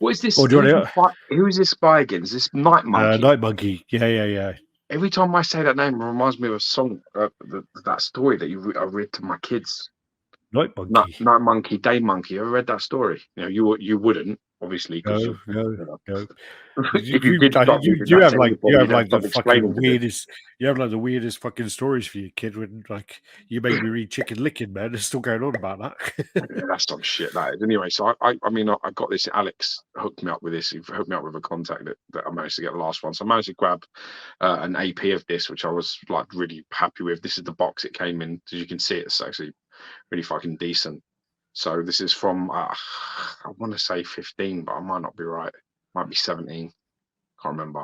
What is this? Or do you want Who is this spy again? Is this Night Monkey? Night Monkey. Yeah. Every time I say that name, it reminds me of a song, that story that I read to my kids. Night Monkey. Night Monkey, Day Monkey. Ever read that story? You wouldn't, obviously, because no. If you did, you have like the weirdest. You have like the weirdest fucking stories for your kid when like you make me read Chicken Licking, man. There's still going on about that. Yeah, that's some shit. That is. Anyway, so I got this. Alex hooked me up with this. He hooked me up with a contact that I managed to get the last one. So I managed to grab an AP of this, which I was like really happy with. This is the box it came in. As you can see, it's actually really fucking decent. So this is from I want to say 15, but I might not be right. Might be 17. Can't remember.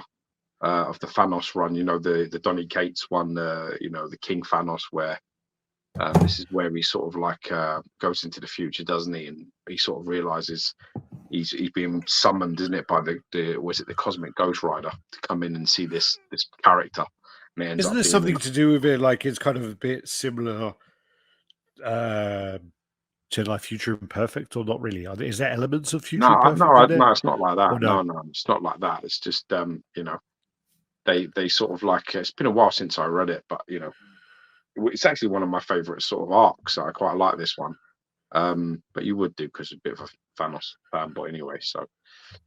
Of the Thanos run, the Donny Cates one, the King Thanos, where this is where he sort of like goes into the future, doesn't he? And he sort of realizes he's being summoned, isn't it, by the Cosmic Ghost Rider to come in and see this character. And isn't there something to do with it? Like it's kind of a bit similar to like Future Imperfect, or not really? Is there elements of Future Imperfect? No, it's not like that. No, it's not like that. It's just they sort of like, it's been a while since I read it, but it's actually one of my favorite sort of arcs. So I quite like this one. But you would do because a bit of a Thanos fanboy anyway. So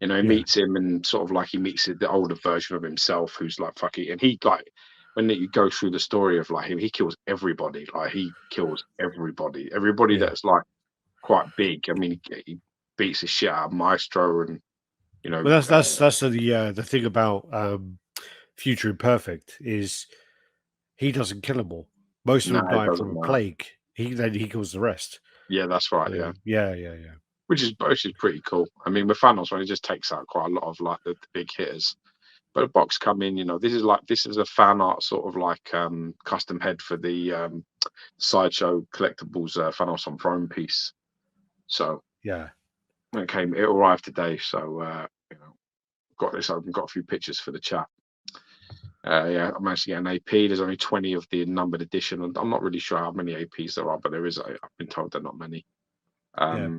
he meets him, and sort of like he meets the older version of himself, who's like fucking, and he like, when you go through the story of like him, he kills everybody. Like he kills everybody that's like quite big. I mean, he beats the shit out of Maestro, and Well, that's the thing about Future Imperfect is he doesn't kill them all. Most of them die from a plague. He kills the rest. Yeah, that's right. Yeah. Which is pretty cool. I mean, with Thanos, when he just takes out quite a lot of like the big hitters. But a box come in, this is a fan art sort of like custom head for the Sideshow Collectibles Thanos on Throne piece. So yeah, it arrived today. So got this. I've got a few pictures for the chat. I managed to get an AP. There's only 20 of the numbered edition, and I'm not really sure how many APs there are, but there is. I've been told they're not many. Yeah.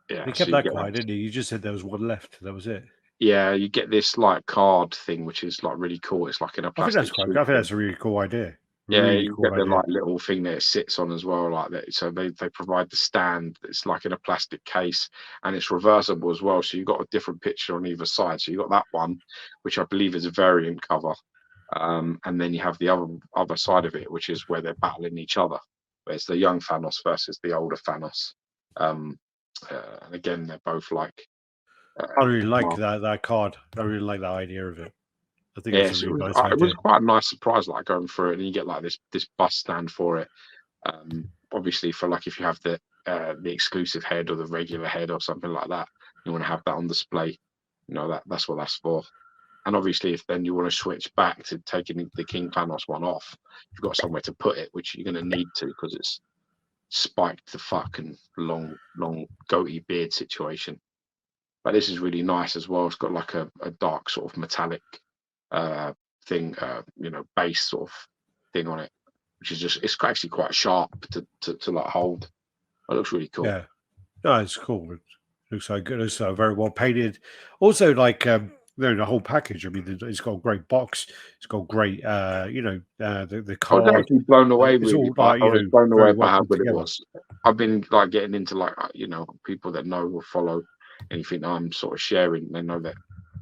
He kept that quiet, didn't he? You just said there was one left. That was it. Yeah, you get this like card thing, which is like really cool. It's like in a plastic. I think that's a really cool idea. Yeah, you get the like little thing that it sits on as well, like that. So they provide the stand. It's like in a plastic case, and it's reversible as well. So you've got a different picture on either side. So you got that one, which I believe is a variant cover, and then you have the other side of it, which is where they're battling each other. Where it's the young Thanos versus the older Thanos. And again, they're both like. I really like that card. I really like that idea of it. I think it's a really nice idea. It was quite a nice surprise, like going through it, and you get like this bust stand for it. Obviously, for like if you have the exclusive head or the regular head or something like that, you want to have that on display. That's what that's for. And obviously, if then you want to switch back to taking the King Thanos one off, you've got somewhere to put it, which you're going to need to because it's spiked the fucking long goatee beard situation. But this is really nice as well. It's got like a dark sort of metallic thing, base sort of thing on it, which is it's actually quite sharp to like hold. It looks really cool. Yeah, no, it's cool. It looks so good. It's very well painted. Also, like the whole package. I mean, it's got a great box. It's got great, the card. I was actually blown away. Really, I was blown away by how good it was. I've been like getting into like people that know or follow anything I'm sort of sharing. They know that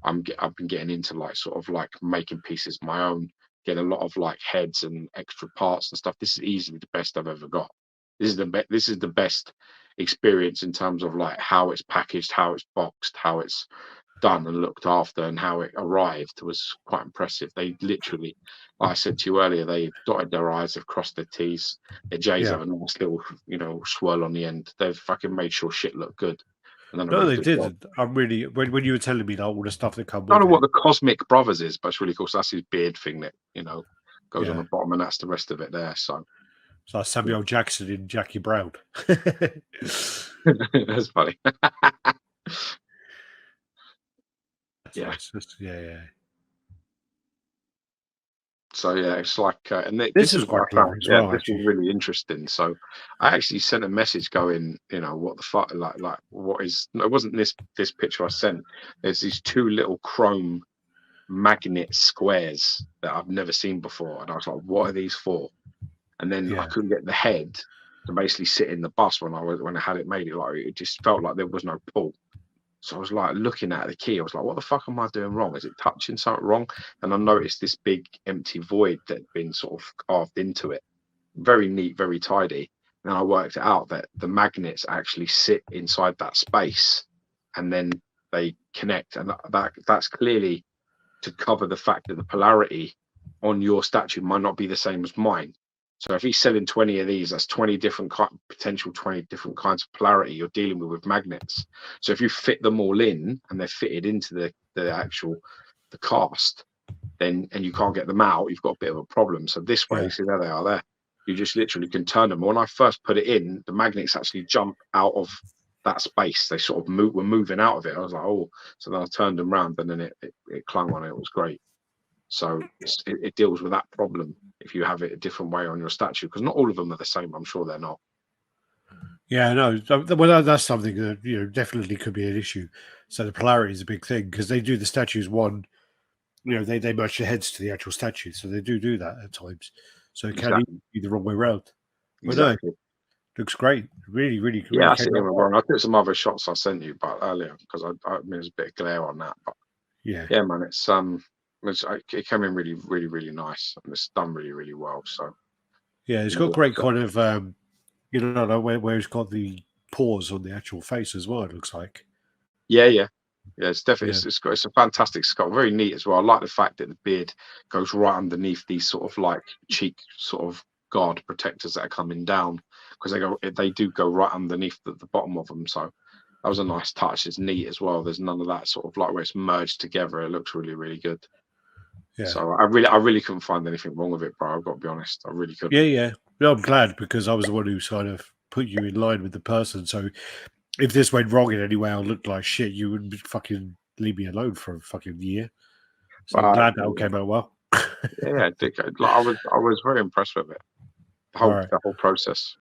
I've been getting into like sort of like making pieces my own, getting a lot of like heads and extra parts and stuff. This is easily the best I've ever got. This is the best experience in terms of like how it's packaged, how it's boxed, how it's done and looked after, and how it arrived was quite impressive. They literally, like I said to you earlier, they dotted their I's, have crossed their T's. Their J's have a nice little, swirl on the end. They've fucking made sure shit looked good. No, they didn't. I'm really when you were telling me that all the stuff that come. I don't know what the Cosmic Brothers is, but it's really cool. So that's his beard thing that goes on the bottom, and that's the rest of it there. So it's like Samuel Jackson and Jackie Brown. That's funny. Yeah. So yeah, it's like, and This is was what quite I found. clever as Yeah, well, this was actually. really interesting. So I actually sent a message going, what the fuck, like what is? No, it wasn't this picture I sent. There's these two little chrome magnet squares that I've never seen before, and I was like, what are these for? And then I Yeah. couldn't get the head to basically sit in the bus when I had it made. It just felt like there was no pull. So I was like looking at the key. I was like, what the fuck am I doing wrong? Is it touching something wrong? And I noticed this big empty void that had been sort of carved into it. Very neat, very tidy. And I worked out that the magnets actually sit inside that space and then they connect. And that's clearly to cover the fact that the polarity on your statue might not be the same as mine. So if he's selling 20 of these, that's 20 different potential 20 different kinds of polarity you're dealing with magnets. So if you fit them all in and they're fitted into the cast, then and you can't get them out, you've got a bit of a problem. So this way, see there they are there. You just literally can turn them. When I first put it in, the magnets actually jump out of that space. They sort of were moving out of it. I was like, oh, so then I turned them around and then it clung on it. It was great. So it deals with that problem if you have it a different way on your statue, because not all of them are the same. I'm sure they're not. Yeah, no. Well, that's something that definitely could be an issue. So the polarity is a big thing because they do the statues one. They match the heads to the actual statue, so they do that at times. So it can be the wrong way around. But Exactly. no, looks great. Really, really, Yeah, really I see them wrong. I took some other shots I sent you, but earlier because I mean there's a bit of glare on that. But yeah, man, it came in really, really, really nice, and it's done really, really well. So yeah, it's got great kind of where it's got the pores on the actual face as well. It looks like. Yeah. It's definitely it's a fantastic skull, very neat as well. I like the fact that the beard goes right underneath these sort of like cheek sort of guard protectors that are coming down, because they do go right underneath the bottom of them. So that was a nice touch. It's neat as well. There's none of that sort of like where it's merged together. It looks really, really good. Yeah. So I really couldn't find anything wrong with it, bro. I've got to be honest. I really couldn't. Yeah. No, I'm glad because I was the one who kind of put you in line with the person. So if this went wrong in any way or looked like shit, you wouldn't fucking leave me alone for a fucking year. So I'm glad that all came out well. Yeah, I was very impressed with it. The whole process.